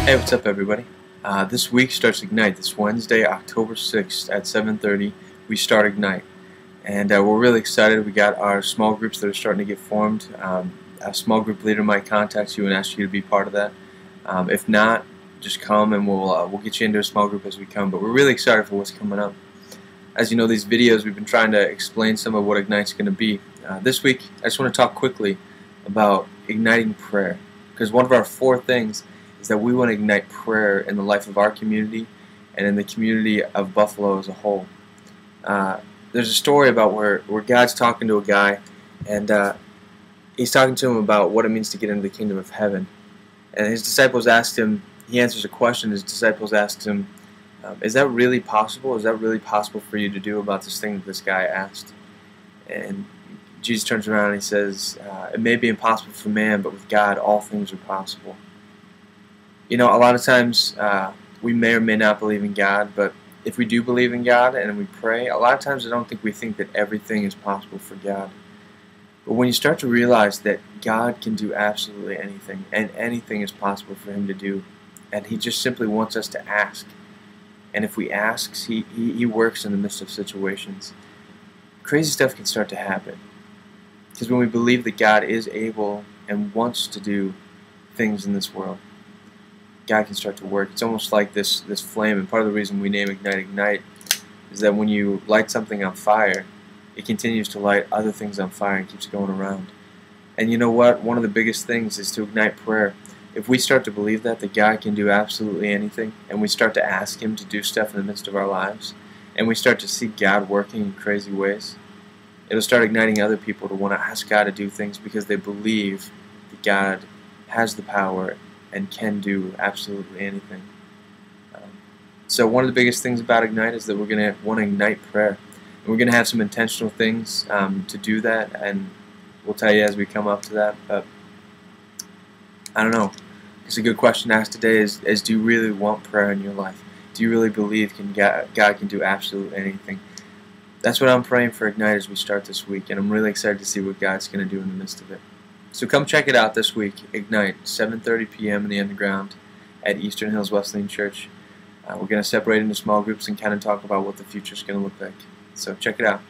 Hey, what's up, everybody? This week starts Ignite. This Wednesday, October 6th at 7:30, we start Ignite. And we're really excited. We got our small groups that are starting to get formed. A small group leader might contact you and ask you to be part of that. If not, just come and we'll get you into a small group as we come. But we're really excited for what's coming up. As you know, these videos, we've been trying to explain some of what Ignite's going to be. This week, I just want to talk quickly about igniting prayer. Because one of our 4 things is that we want to ignite prayer in the life of our community and in the community of Buffalo as a whole. There's a story about where God's talking to a guy, and he's talking to him about what it means to get into the kingdom of heaven. And his disciples asked him, he answers a question, his disciples asked him, is that really possible? Is that really possible for you to do about this thing that this guy asked? And Jesus turns around and he says, it may be impossible for man, but with God all things are possible. You know, a lot of times we may or may not believe in God, but if we do believe in God and we pray, a lot of times I don't think we think that everything is possible for God. But when you start to realize that God can do absolutely anything, and anything is possible for Him to do, and He just simply wants us to ask. And if we ask, He works in the midst of situations. Crazy stuff can start to happen. Because when we believe that God is able and wants to do things in this world, God can start to work. It's almost like this flame, and part of the reason we name Ignite is that when you light something on fire, it continues to light other things on fire and keeps going around. And you know what? One of the biggest things is to ignite prayer. If we start to believe that God can do absolutely anything, and we start to ask Him to do stuff in the midst of our lives, and we start to see God working in crazy ways, it'll start igniting other people to want to ask God to do things because they believe that God has the power and can do absolutely anything. So one of the biggest things about Ignite is that we're going to want to ignite prayer. And we're going to have some intentional things to do that, and we'll tell you as we come up to that. But I don't know. It's a good question to ask today is do you really want prayer in your life? Do you really believe God can do absolutely anything? That's what I'm praying for Ignite as we start this week, and I'm really excited to see what God's going to do in the midst of it. So come check it out this week, Ignite, 7:30 p.m. in the Underground at Eastern Hills Wesleyan Church. We're going to separate into small groups and kind of talk about what the future is going to look like. So check it out.